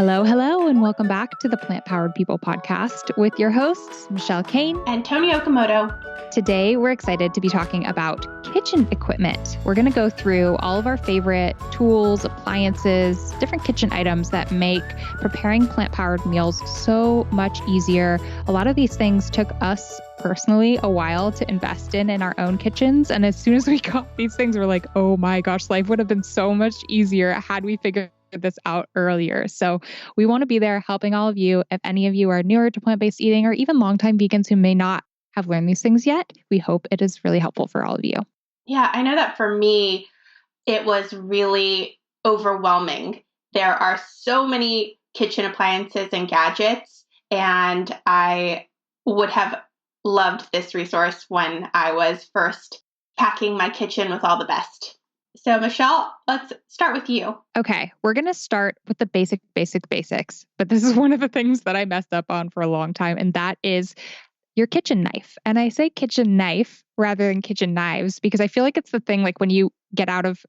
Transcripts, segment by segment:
Hello, hello, and welcome back to the Plant Powered People podcast with your hosts, Michelle Kane and Tony Okamoto. Today, we're excited to be talking about kitchen equipment. We're going to go through all of our favorite tools, appliances, different kitchen items that make preparing plant-powered meals so much easier. A lot of these things took us personally a while to invest in our own kitchens. And as soon as we got these things, we're like, oh my gosh, life would have been so much easier had we figured this out earlier. So we want to be there helping all of you. If any of you are newer to plant-based eating or even longtime vegans who may not have learned these things yet, we hope it is really helpful for all of you. Yeah, I know that for me, it was really overwhelming. There are so many kitchen appliances and gadgets, and I would have loved this resource when I was first packing my kitchen with all the best. So Michelle, let's start with you. Okay, we're going to start with the basics, but this is one of the things that I messed up on for a long time, and that is your kitchen knife. And I say kitchen knife rather than kitchen knives because I feel like it's the thing like when you get out of,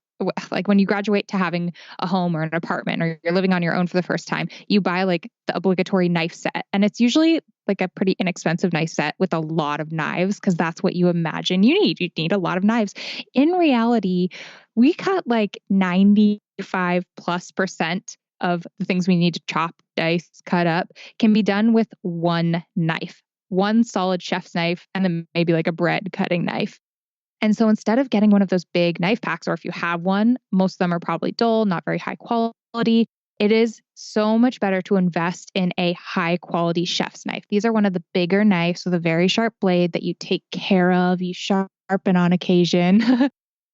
like when you graduate to having a home or an apartment or you're living on your own for the first time, you buy like the obligatory knife set. And it's usually like a pretty inexpensive knife set with a lot of knives because that's what you imagine you need. You need a lot of knives. In reality, we cut like 95+% of the things we need to chop, dice, cut up can be done with one knife. One solid chef's knife, and then maybe like a bread cutting knife. And so instead of getting one of those big knife packs, or if you have one, most of them are probably dull, not very high quality. It is so much better to invest in a high quality chef's knife. These are one of the bigger knives with a very sharp blade that you take care of, you sharpen on occasion.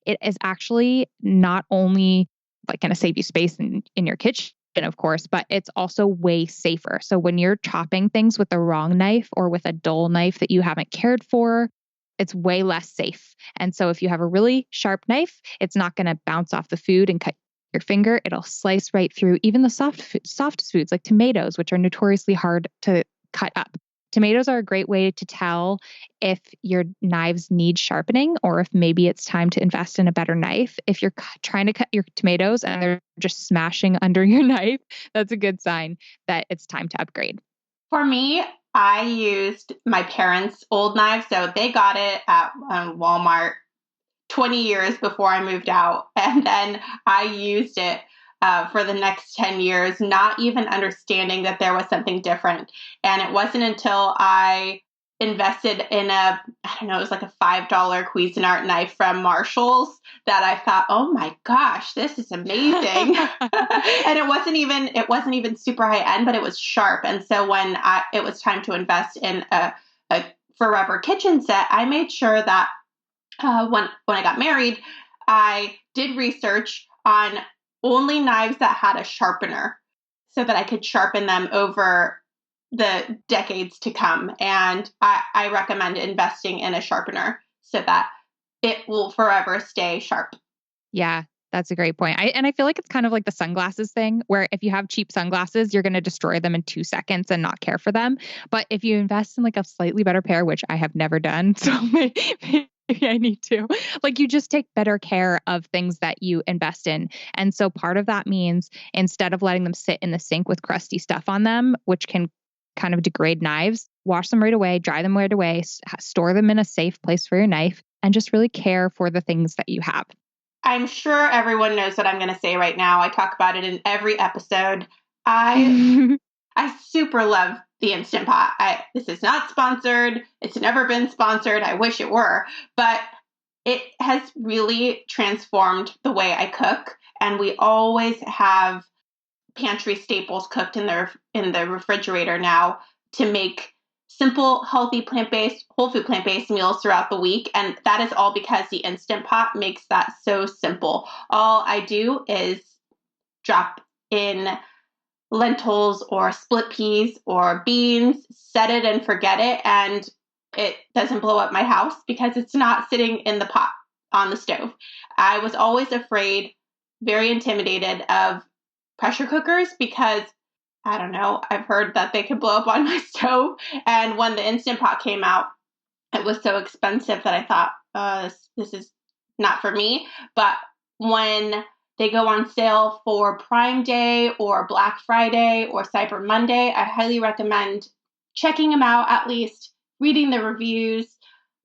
It is actually not only like going to save you space in your kitchen, of course, but it's also way safer. So when you're chopping things with the wrong knife or with a dull knife that you haven't cared for, it's way less safe. And so if you have a really sharp knife, it's not going to bounce off the food and cut your finger. It'll slice right through even the softest foods like tomatoes, which are notoriously hard to cut up. Tomatoes are a great way to tell if your knives need sharpening or if maybe it's time to invest in a better knife. If you're trying to cut your tomatoes and they're just smashing under your knife, that's a good sign that it's time to upgrade. For me, I used my parents' old knife. So they got it at Walmart 20 years before I moved out. And then I used it for the next 10 years, not even understanding that there was something different. And it wasn't until I invested in it was like a $5 Cuisinart knife from Marshall's that I thought, oh my gosh, this is amazing. And it wasn't even super high end, but it was sharp. And so when it was time to invest in a forever kitchen set, I made sure that when I got married, I did research on only knives that had a sharpener so that I could sharpen them over the decades to come. And I recommend investing in a sharpener so that it will forever stay sharp. Yeah, that's a great point. I feel like it's kind of like the sunglasses thing where if you have cheap sunglasses, you're going to destroy them in 2 seconds and not care for them. But if you invest in like a slightly better pair, which I have never done, so maybe I need to, like you just take better care of things that you invest in. And so part of that means instead of letting them sit in the sink with crusty stuff on them, which can kind of degrade knives, wash them right away, dry them right away, store them in a safe place for your knife, and just really care for the things that you have. I'm sure everyone knows what I'm going to say right now. I talk about it in every episode. I super love the Instant Pot. This is not sponsored. It's never been sponsored. I wish it were. But it has really transformed the way I cook. And we always have pantry staples cooked in the refrigerator now to make simple, healthy, whole food plant-based meals throughout the week. And that is all because the Instant Pot makes that so simple. All I do is drop in lentils or split peas or beans, set it and forget it, and it doesn't blow up my house because it's not sitting in the pot on the stove. I was always afraid, very intimidated of pressure cookers because, I don't know, I've heard that they could blow up on my stove. And when the Instant Pot came out, it was so expensive that I thought, this is not for me. But when they go on sale for Prime Day or Black Friday or Cyber Monday. I highly recommend checking them out, at least reading the reviews,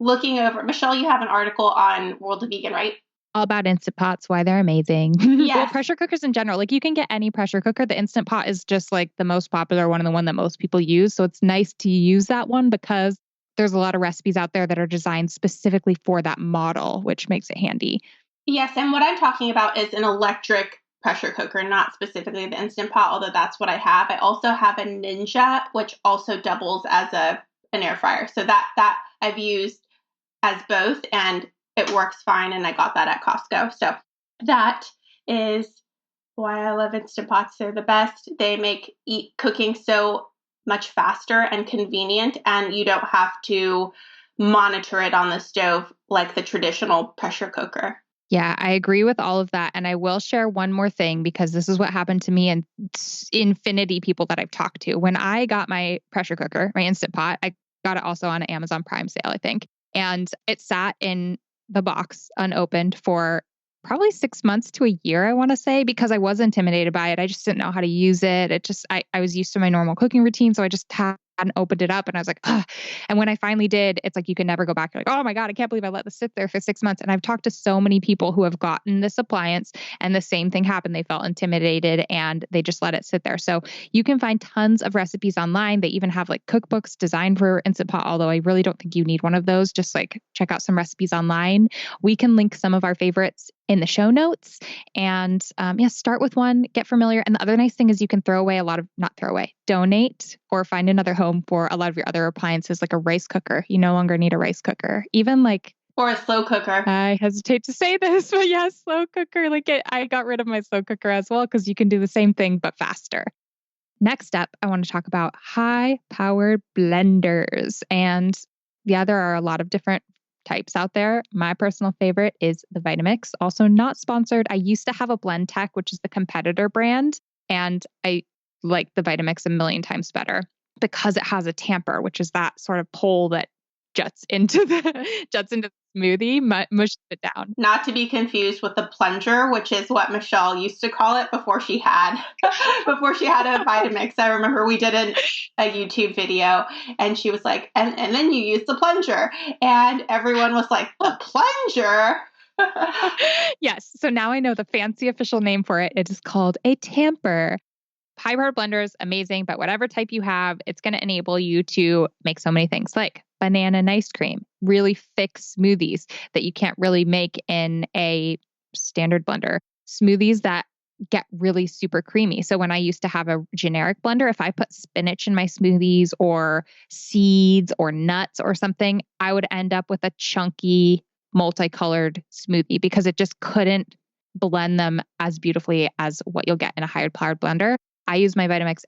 looking over. Michelle, you have an article on World of Vegan, right? All about Instant Pots, why they're amazing. Yes. Well, pressure cookers in general, like you can get any pressure cooker. The Instant Pot is just like the most popular one and the one that most people use. So it's nice to use that one because there's a lot of recipes out there that are designed specifically for that model, which makes it handy. Yes, and what I'm talking about is an electric pressure cooker, not specifically the Instant Pot, although that's what I have. I also have a Ninja, which also doubles as an air fryer. So that I've used as both, and it works fine, and I got that at Costco. So that is why I love Instant Pots. They're the best. They make cooking so much faster and convenient, and you don't have to monitor it on the stove like the traditional pressure cooker. Yeah, I agree with all of that. And I will share one more thing because this is what happened to me and infinity people that I've talked to. When I got my pressure cooker, my Instant Pot, I got it also on an Amazon Prime sale, I think. And it sat in the box unopened for probably 6 months to a year, I want to say, because I was intimidated by it. I just didn't know how to use it. I was used to my normal cooking routine. So I just hadn't opened it up and I was like, ugh. And when I finally did, it's like, you can never go back. You're like, oh my God, I can't believe I let this sit there for 6 months. And I've talked to so many people who have gotten this appliance and the same thing happened. They felt intimidated and they just let it sit there. So you can find tons of recipes online. They even have like cookbooks designed for Instant Pot, although I really don't think you need one of those. Just like check out some recipes online. We can link some of our favorites in the show notes and start with one, get familiar. And the other nice thing is you can donate or find another home for a lot of your other appliances, like a rice cooker. You no longer need a rice cooker, even like, or a slow cooker. I hesitate to say this, but yeah, slow cooker. I got rid of my slow cooker as well because you can do the same thing, but faster. Next up, I want to talk about high-powered blenders. And yeah, there are a lot of different types out there. My personal favorite is the Vitamix, also not sponsored. I used to have a Blend Tech, which is the competitor brand, and I like the Vitamix a million times better because it has a tamper, which is that sort of pole that juts into the smoothie, mushes it down. Not to be confused with the plunger, which is what Michelle used to call it before she had a Vitamix. I remember we did a YouTube video and she was like, and then you use the plunger. And everyone was like, the plunger? Yes. So now I know the fancy official name for it. It is called a tamper. High-powered blender is amazing, but whatever type you have, it's going to enable you to make so many things like banana and ice cream, really thick smoothies that you can't really make in a standard blender, smoothies that get really super creamy. So when I used to have a generic blender, if I put spinach in my smoothies or seeds or nuts or something, I would end up with a chunky, multicolored smoothie because it just couldn't blend them as beautifully as what you'll get in a high-powered blender. I use my Vitamix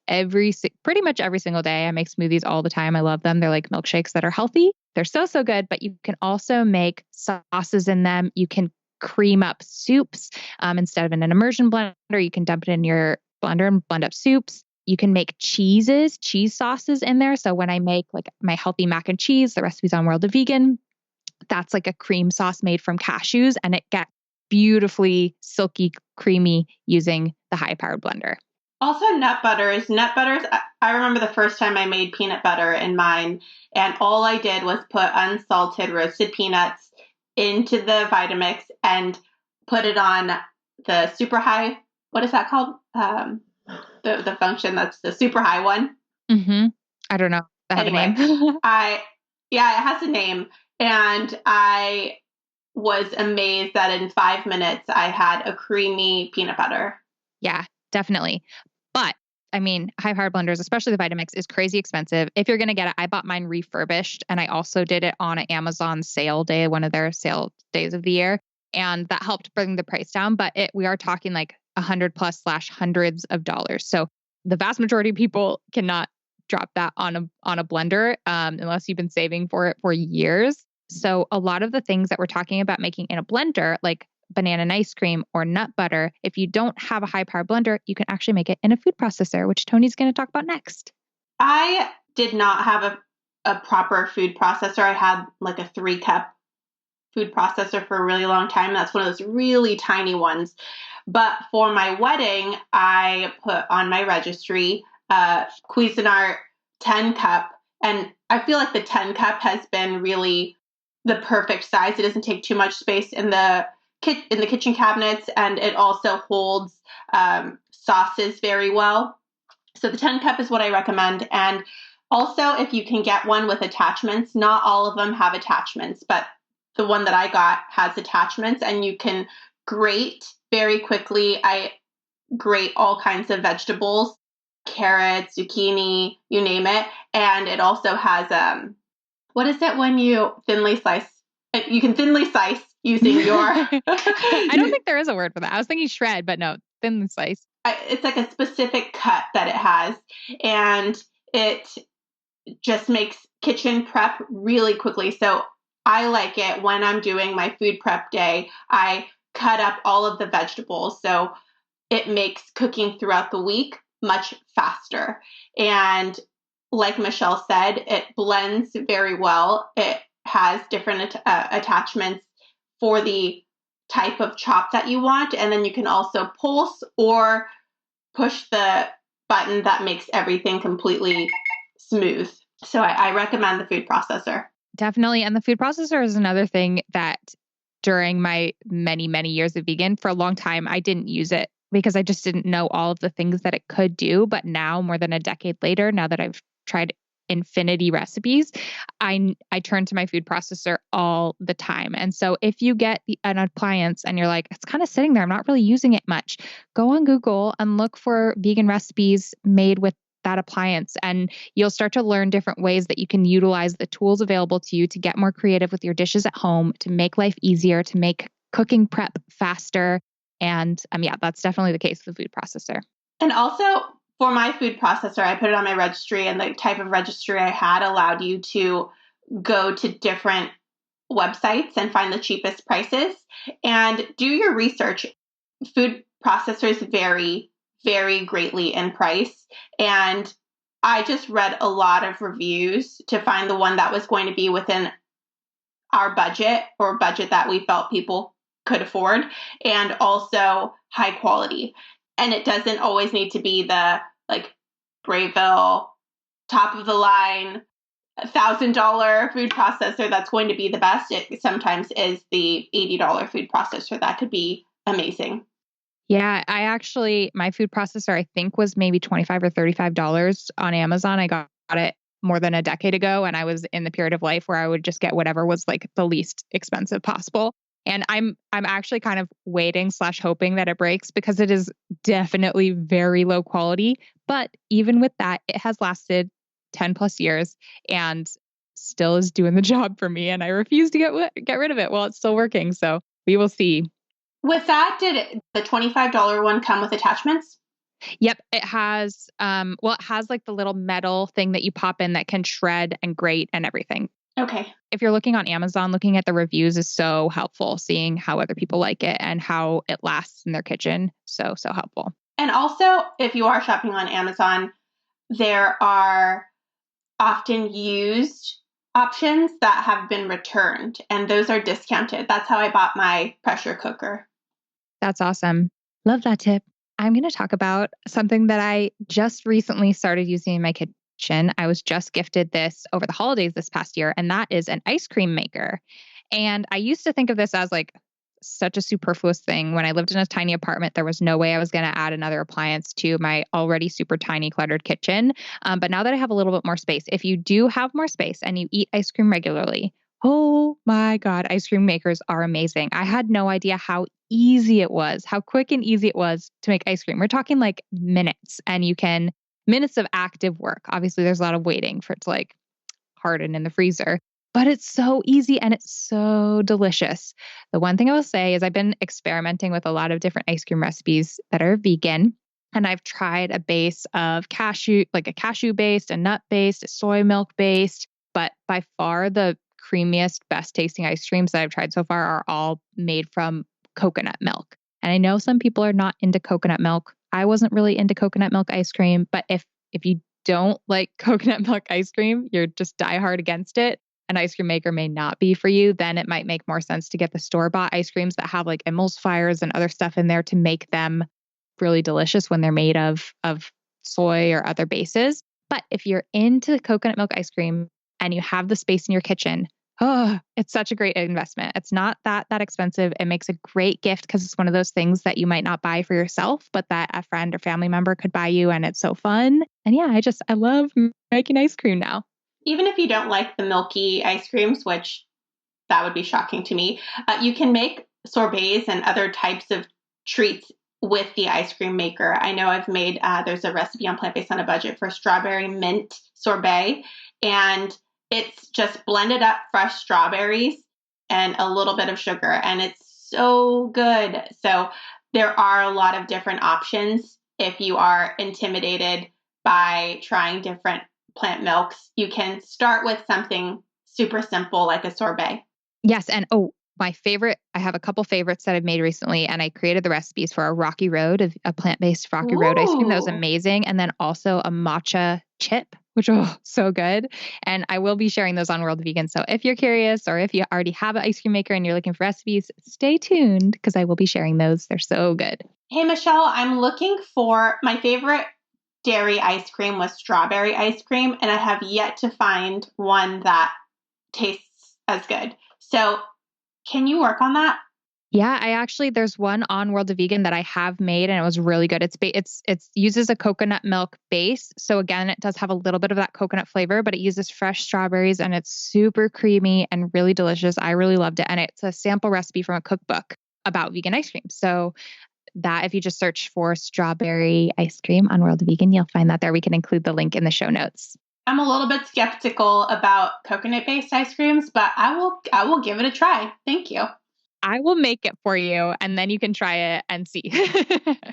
pretty much every single day. I make smoothies all the time. I love them. They're like milkshakes that are healthy. They're so, so good, but you can also make sauces in them. You can cream up soups instead of in an immersion blender. You can dump it in your blender and blend up soups. You can make cheese sauces in there. So when I make like my healthy mac and cheese, the recipe's on World of Vegan, that's like a cream sauce made from cashews and it gets beautifully silky, creamy using the high-powered blender. Also, nut butters. I remember the first time I made peanut butter in mine, and all I did was put unsalted roasted peanuts into the Vitamix and put it on the super high. What is that called? The function that's the super high one. Mm-hmm. I don't know. Anyway, it has a name, and I was amazed that in 5 minutes I had a creamy peanut butter. Yeah, definitely. But I mean, high-powered blenders, especially the Vitamix, is crazy expensive. If you're going to get it, I bought mine refurbished and I also did it on an Amazon sale day, one of their sale days of the year. And that helped bring the price down. But we are talking like $100+ / hundreds of dollars. So the vast majority of people cannot drop that on a blender unless you've been saving for it for years. So a lot of the things that we're talking about making in a blender, like banana and ice cream or nut butter, if you don't have a high power blender, you can actually make it in a food processor, which Tony's going to talk about next. I did not have a proper food processor. I had like a 3-cup food processor for a really long time. That's one of those really tiny ones. But for my wedding, I put on my registry Cuisinart 10 cup. And I feel like the 10 cup has been really the perfect size. It doesn't take too much space in the kitchen cabinets, and it also holds sauces very well. So the 10 cup is what I recommend. And also, if you can get one with attachments, not all of them have attachments, but the one that I got has attachments, and you can grate very quickly. I grate all kinds of vegetables, carrots, zucchini, you name it. And it also has, what is it when you thinly slice? You can thinly slice using your... I don't think there is a word for that. I was thinking shred, but no, thinly slice. It's like a specific cut that it has. And it just makes kitchen prep really quickly. So I like it when I'm doing my food prep day. I cut up all of the vegetables. So it makes cooking throughout the week much faster. And like Michelle said, it blends very well. It has different attachments for the type of chop that you want. And then you can also pulse or push the button that makes everything completely smooth. So I recommend the food processor. Definitely. And the food processor is another thing that during my many, many years of vegan, for a long time, I didn't use it because I just didn't know all of the things that it could do. But now, more than a decade later, now that I've tried infinity recipes, I turn to my food processor all the time. And so if you get an appliance and you're like, it's kind of sitting there, I'm not really using it much, go on Google and look for vegan recipes made with that appliance, and you'll start to learn different ways that you can utilize the tools available to you to get more creative with your dishes at home, to make life easier, to make cooking prep faster. And yeah, that's definitely the case with the food processor. And also for my food processor, I put it on my registry, and the type of registry I had allowed you to go to different websites and find the cheapest prices and do your research. Food processors vary very greatly in price. And I just read a lot of reviews to find the one that was going to be within our budget, or budget that we felt people could afford, and also high quality. And it doesn't always need to be the Brayville top of the line $1,000 food processor that's going to be the best. It sometimes is the $80 food processor that could be amazing. Yeah, my food processor, I think, was maybe $25 or $35 on Amazon. I got it more than a decade ago, and I was in the period of life where I would just get whatever was like the least expensive possible. And I'm actually kind of waiting / hoping that it breaks, because it is definitely very low quality. But even with that, it has lasted 10 plus years and still is doing the job for me. And I refuse to get rid of it while it's still working. So we will see. With that, did the $25 one come with attachments? Yep. It has, it has like the little metal thing that you pop in that can shred and grate and everything. Okay. If you're looking on Amazon, looking at the reviews is so helpful, seeing how other people like it and how it lasts in their kitchen. So helpful. And also, if you are shopping on Amazon, there are often used options that have been returned, and those are discounted. That's how I bought my pressure cooker. That's awesome. Love that tip. I'm going to talk about something that I just recently started using in my kitchen. I was just gifted this over the holidays this past year, and that is an ice cream maker. And I used to think of this as like such a superfluous thing. When I lived in a tiny apartment, there was no way I was going to add another appliance to my already super tiny cluttered kitchen. But now that I have a little bit more space, if you do have more space and you eat ice cream regularly, oh my God, ice cream makers are amazing. I had no idea how easy it was, how quick and easy it was to make ice cream. We're talking like minutes, and minutes of active work. Obviously, there's a lot of waiting for it to like harden in the freezer, but it's so easy and it's so delicious. The one thing I will say is I've been experimenting with a lot of different ice cream recipes that are vegan. And I've tried a base of cashew, like a cashew based, a nut based, a soy milk based, but by far the creamiest, best tasting ice creams that I've tried so far are all made from coconut milk. And I know some people are not into coconut milk. I wasn't really into coconut milk ice cream, but if you don't like coconut milk ice cream, you're just diehard against it, an ice cream maker may not be for you, then it might make more sense to get the store-bought ice creams that have like emulsifiers and other stuff in there to make them really delicious when they're made of soy or other bases. But if you're into coconut milk ice cream and you have the space in your kitchen, oh, it's such a great investment. It's not that expensive. It makes a great gift because it's one of those things that you might not buy for yourself, but that a friend or family member could buy you, and it's so fun. And yeah, I love making ice cream now. Even if you don't like the milky ice creams, which that would be shocking to me, you can make sorbets and other types of treats with the ice cream maker. I know I've made, there's a recipe on Plant Based on a Budget for strawberry mint sorbet, and it's just blended up fresh strawberries and a little bit of sugar, and it's so good. So there are a lot of different options. If you are intimidated by trying different plant milks, you can start with something super simple like a sorbet. Yes. And my favorite, I have a couple favorites that I've made recently, and I created the recipes for a Rocky Road, a plant-based Rocky Road ice cream that was amazing. And then also a matcha chip, which, so good. And I will be sharing those on World of Vegan. So if you're curious, or if you already have an ice cream maker and you're looking for recipes, stay tuned because I will be sharing those. They're so good. Hey, Michelle, I'm looking for my favorite dairy ice cream was strawberry ice cream, and I have yet to find one that tastes as good. So can you work on that? Yeah, there's one on World of Vegan that I have made, and it was really good. It's uses a coconut milk base. So again, it does have a little bit of that coconut flavor, but it uses fresh strawberries, and it's super creamy and really delicious. I really loved it. And it's a sample recipe from a cookbook about vegan ice cream. So that if you just search for strawberry ice cream on World of Vegan, you'll find that there. We can include the link in the show notes. I'm a little bit skeptical about coconut-based ice creams, but I will give it a try. Thank you. I will make it for you, and then you can try it and see.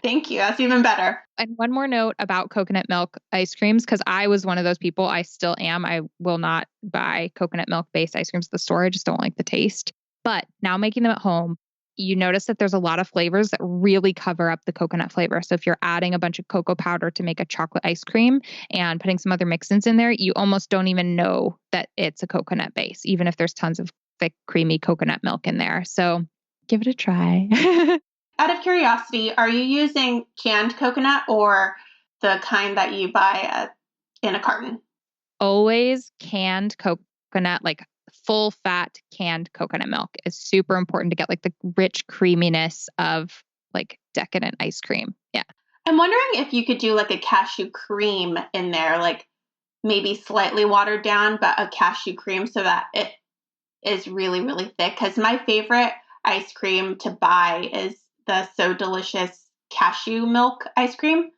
Thank you. That's even better. And one more note about coconut milk ice creams, because I was one of those people. I still am. I will not buy coconut milk-based ice creams at the store. I just don't like the taste. But now making them at home, you notice that there's a lot of flavors that really cover up the coconut flavor. So if you're adding a bunch of cocoa powder to make a chocolate ice cream and putting some other mix-ins in there, you almost don't even know that it's a coconut base, even if there's tons of thick, creamy coconut milk in there. So give it a try. Out of curiosity, are you using canned coconut or the kind that you buy in a carton? Always canned coconut, like full fat canned coconut milk is super important to get like the rich creaminess of like decadent ice cream. Yeah. I'm wondering if you could do like a cashew cream in there, like maybe slightly watered down, but a cashew cream so that it is really, really thick. Because my favorite ice cream to buy is the So Delicious cashew milk ice cream.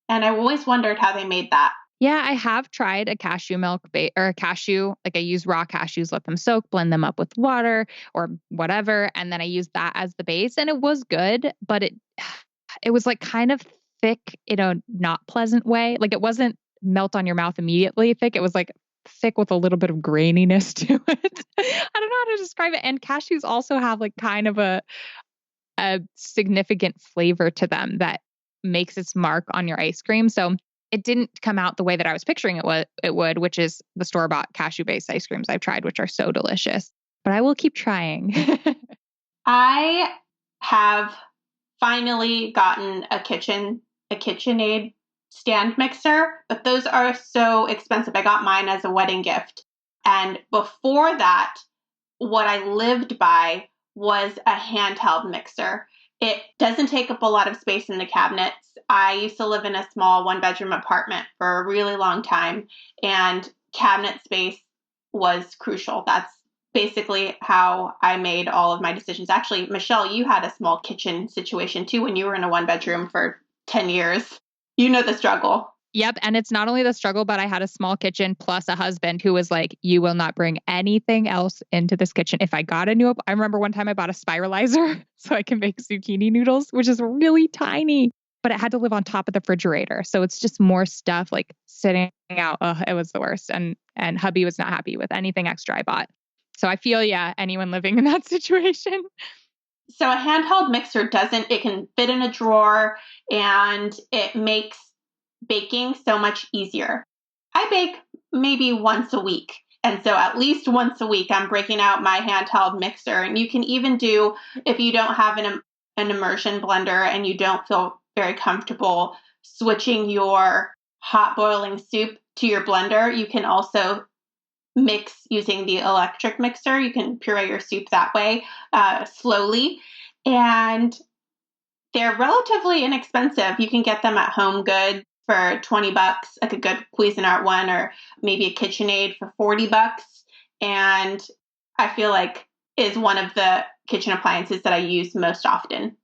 And I always wondered how they made that. Yeah, I have tried a cashew milk or a cashew, like I use raw cashews, let them soak, blend them up with water or whatever. And then I use that as the base, and it was good, but it was like kind of thick in a not pleasant way. Like it wasn't melt on your mouth immediately thick. It was like thick with a little bit of graininess to it. I don't know how to describe it. And cashews also have like kind of a significant flavor to them that makes its mark on your ice cream. So it didn't come out the way that I was picturing it would, which is the store-bought cashew-based ice creams I've tried, which are so delicious. But I will keep trying. I have finally gotten a KitchenAid stand mixer, but those are so expensive. I got mine as a wedding gift. And before that, what I lived by was a handheld mixer. It doesn't take up a lot of space in the cabinets. I used to live in a small one-bedroom apartment for a really long time, and cabinet space was crucial. That's basically how I made all of my decisions. Actually, Michelle, you had a small kitchen situation too when you were in a one-bedroom for 10 years. You know the struggle. Yep. And it's not only the struggle, but I had a small kitchen plus a husband who was like, you will not bring anything else into this kitchen. If I got I remember one time I bought a spiralizer so I can make zucchini noodles, which is really tiny, but it had to live on top of the refrigerator. So it's just more stuff like sitting out. It was the worst. And hubby was not happy with anything extra I bought. So I feel, anyone living in that situation. So a handheld mixer it can fit in a drawer, and it makes baking so much easier. I bake maybe once a week, And so at least once a week, I'm breaking out my handheld mixer. And you can even do, if you don't have an immersion blender and you don't feel very comfortable switching your hot boiling soup to your blender, you can also mix using the electric mixer. You can puree your soup that way slowly. And they're relatively inexpensive. You can get them at Home Goods for $20, like a good Cuisinart one, or maybe a KitchenAid for $40. And I feel like is one of the kitchen appliances that I use most often.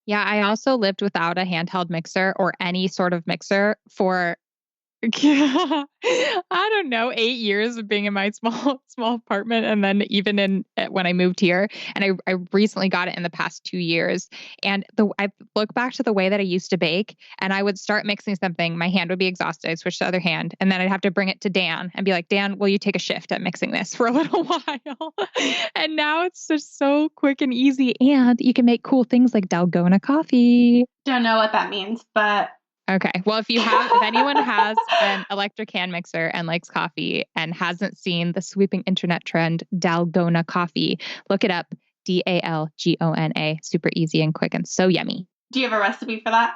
Yeah, I also lived without a handheld mixer or any sort of mixer for I don't know, 8 years of being in my small apartment, and then even when I moved here, and I recently got it in the past 2 years. And I look back to the way that I used to bake, and I would start mixing something, my hand would be exhausted, I'd switch to the other hand, and then I'd have to bring it to Dan and be like, Dan, will you take a shift at mixing this for a little while? And now it's just so quick and easy, and you can make cool things like Dalgona coffee. Don't know what that means, but okay. Well, if anyone has an electric hand mixer and likes coffee and hasn't seen the sweeping internet trend, Dalgona coffee, look it up. Dalgona. Super easy and quick and so yummy. Do you have a recipe for that?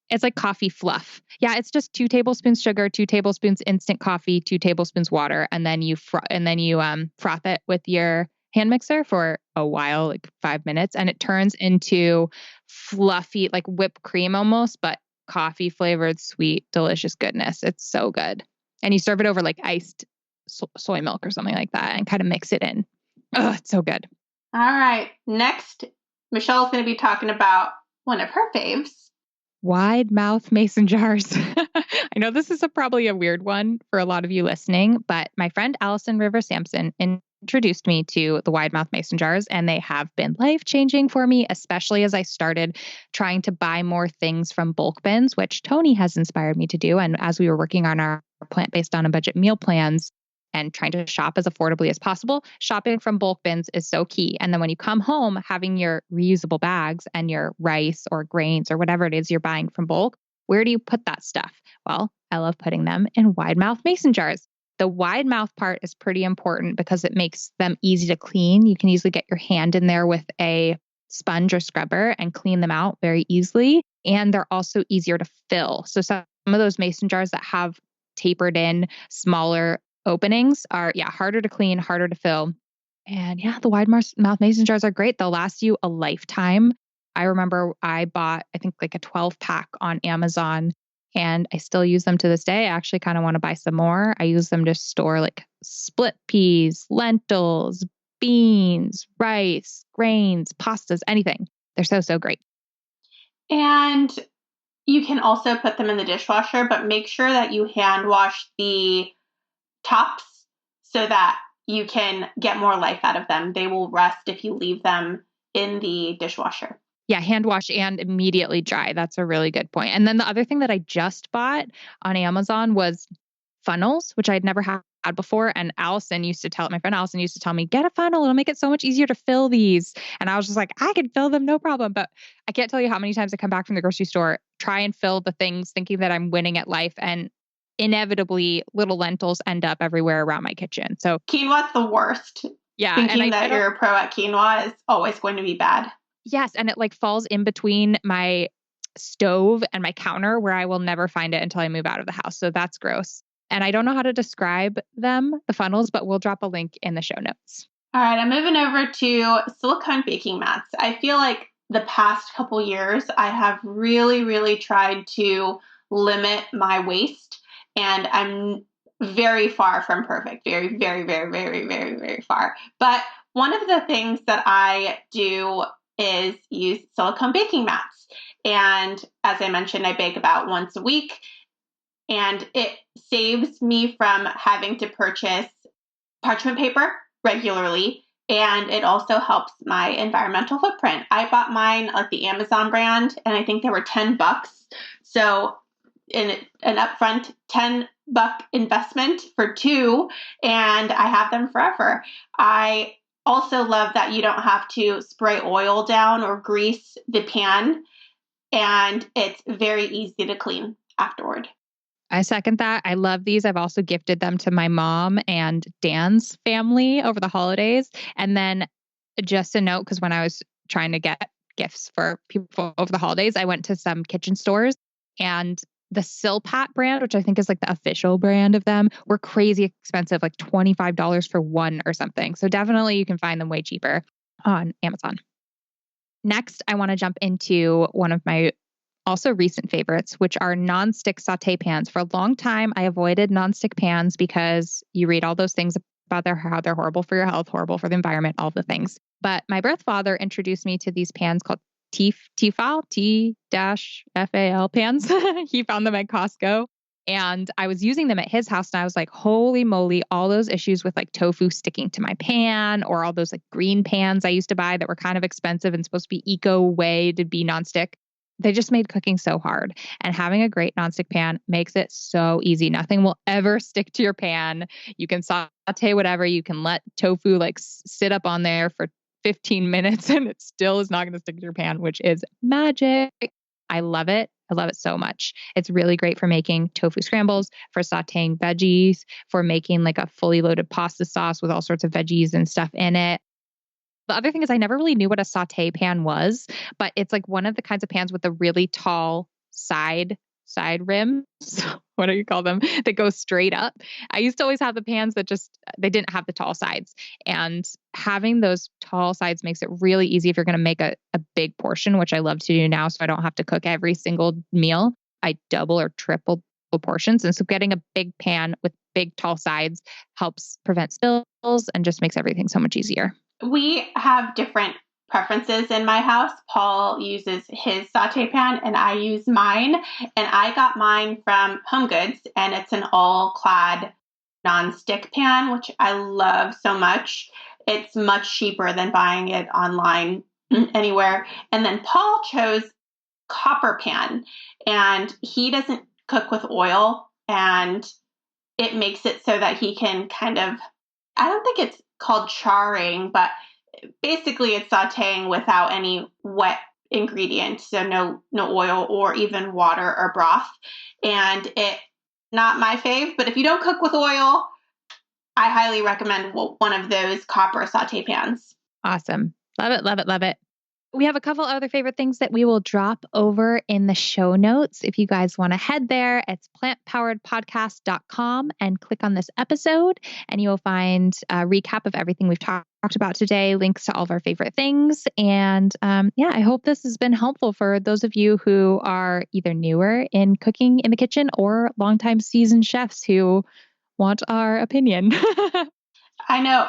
It's like coffee fluff. Yeah, it's just 2 tablespoons sugar, 2 tablespoons instant coffee, 2 tablespoons water, and then you froth it with your hand mixer for a while, like 5 minutes, and it turns into fluffy, like whipped cream almost, but coffee flavored, sweet, delicious goodness. It's so good. And you serve it over like iced soy milk or something like that and kind of mix it in. Oh, it's so good. All right. Next, Michelle's going to be talking about one of her faves. Wide mouth mason jars. I know this is probably a weird one for a lot of you listening, but my friend Allison River Sampson introduced me to the wide mouth mason jars, and they have been life-changing for me, especially as I started trying to buy more things from bulk bins, which Tony has inspired me to do. And as we were working on our plant-based on a budget meal plans and trying to shop as affordably as possible, shopping from bulk bins is so key. And then when you come home, having your reusable bags and your rice or grains or whatever it is you're buying from bulk, where do you put that stuff? Well, I love putting them in wide mouth mason jars. The wide mouth part is pretty important because it makes them easy to clean. You can easily get your hand in there with a sponge or scrubber and clean them out very easily. And they're also easier to fill. So some of those mason jars that have tapered in smaller openings are, harder to clean, harder to fill. And the wide mouth mason jars are great. They'll last you a lifetime. I remember I bought, I think like a 12-pack on Amazon, and I still use them to this day. I actually kind of want to buy some more. I use them to store like split peas, lentils, beans, rice, grains, pastas, anything. They're so, so great. And you can also put them in the dishwasher, but make sure that you hand wash the tops so that you can get more life out of them. They will rust if you leave them in the dishwasher. Yeah, hand wash and immediately dry. That's a really good point. And then the other thing that I just bought on Amazon was funnels, which I'd never had before. And my friend Allison used to tell me, get a funnel. It'll make it so much easier to fill these. And I was just like, I can fill them, no problem. But I can't tell you how many times I come back from the grocery store, try and fill the things thinking that I'm winning at life. And inevitably little lentils end up everywhere around my kitchen. So quinoa's the worst. Yeah. Thinking that you're a pro at quinoa is always going to be bad. Yes. And it like falls in between my stove and my counter where I will never find it until I move out of the house. So that's gross. And I don't know how to describe them, the funnels, but we'll drop a link in the show notes. All right. I'm moving over to silicone baking mats. I feel like the past couple years, I have really, really tried to limit my waste. And I'm very far from perfect. Very, very, very, very, very, very far. But one of the things that I do is use silicone baking mats. And as I mentioned, I bake about once a week. And it saves me from having to purchase parchment paper regularly. And it also helps my environmental footprint. I bought mine at the Amazon brand, and I think they were $10. So in an upfront $10 investment for 2, and I have them forever. I also love that you don't have to spray oil down or grease the pan, and it's very easy to clean afterward. I second that. I love these. I've also gifted them to my mom and Dan's family over the holidays. And then just a note, because when I was trying to get gifts for people over the holidays, I went to some kitchen stores, and the Silpat brand, which I think is like the official brand of them, were crazy expensive, like $25 for one or something. So definitely you can find them way cheaper on Amazon. Next, I want to jump into one of my also recent favorites, which are nonstick saute pans. For a long time, I avoided nonstick pans because you read all those things about how they're horrible for your health, horrible for the environment, all the things. But my birth father introduced me to these pans called T-Fal pans. He found them at Costco. And I was using them at his house, and I was like, holy moly, all those issues with like tofu sticking to my pan, or all those like green pans I used to buy that were kind of expensive and supposed to be eco way to be nonstick. They just made cooking so hard. And having a great nonstick pan makes it so easy. Nothing will ever stick to your pan. You can saute whatever. You can let tofu like sit up on there for 15 minutes and it still is not going to stick to your pan, which is magic. I love it. I love it so much. It's really great for making tofu scrambles, for sauteing veggies, for making like a fully loaded pasta sauce with all sorts of veggies and stuff in it. The other thing is I never really knew what a saute pan was, but it's like one of the kinds of pans with a really tall side rims. What do you call them? That go straight up. I used to always have the pans that they didn't have the tall sides. And having those tall sides makes it really easy if you're going to make a big portion, which I love to do now. So I don't have to cook every single meal. I double or triple portions. And so getting a big pan with big tall sides helps prevent spills and just makes everything so much easier. We have different preferences in my house. Paul uses his saute pan and I use mine. And I got mine from Home Goods, and it's an all-clad non-stick pan, which I love so much. It's much cheaper than buying it online anywhere. And then Paul chose copper pan, and he doesn't cook with oil, and it makes it so that he can kind of, I don't think it's called charring, but basically it's sauteing without any wet ingredients, so no oil or even water or broth. And it, not my fave, but if you don't cook with oil, I highly recommend one of those copper saute pans. Awesome. Love it, love it, love it. We have a couple other favorite things that we will drop over in the show notes. If you guys want to head there, it's plantpoweredpodcast.com and click on this episode, and you will find a recap of everything we've talked about today, links to all of our favorite things. And I hope this has been helpful for those of you who are either newer in cooking in the kitchen or longtime seasoned chefs who want our opinion. I know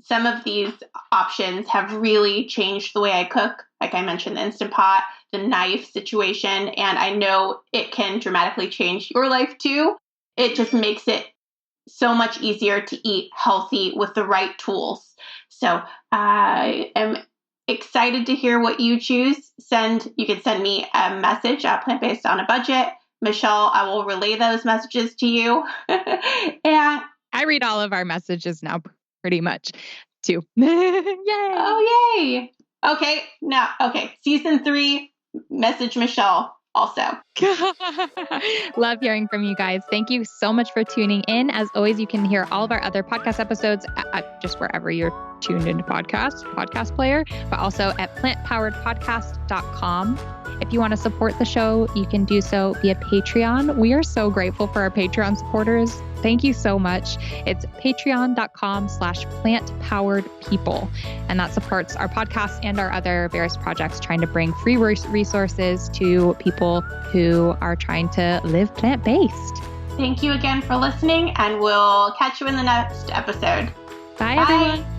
some of these options have really changed the way I cook. Like I mentioned, the Instant Pot, the knife situation, and I know it can dramatically change your life too. It just makes it so much easier to eat healthy with the right tools. So I am excited to hear what you choose. You can send me a message at Plant Based on a Budget. Michelle, I will relay those messages to you. And I read all of our messages now pretty much too. Yay! Oh, yay. Okay. Season 3, message Michelle also. Love hearing from you guys. Thank you so much for tuning in. As always, you can hear all of our other podcast episodes at just wherever you're tuned into podcast player, but also at plantpoweredpodcast.com. If you want to support the show, you can do so via Patreon. We are so grateful for our Patreon supporters. Thank you so much. It's patreon.com/plantpoweredpeople. And that supports our podcast and our other various projects trying to bring free resources to people who are trying to live plant-based. Thank you again for listening, and we'll catch you in the next episode. Bye. Everyone.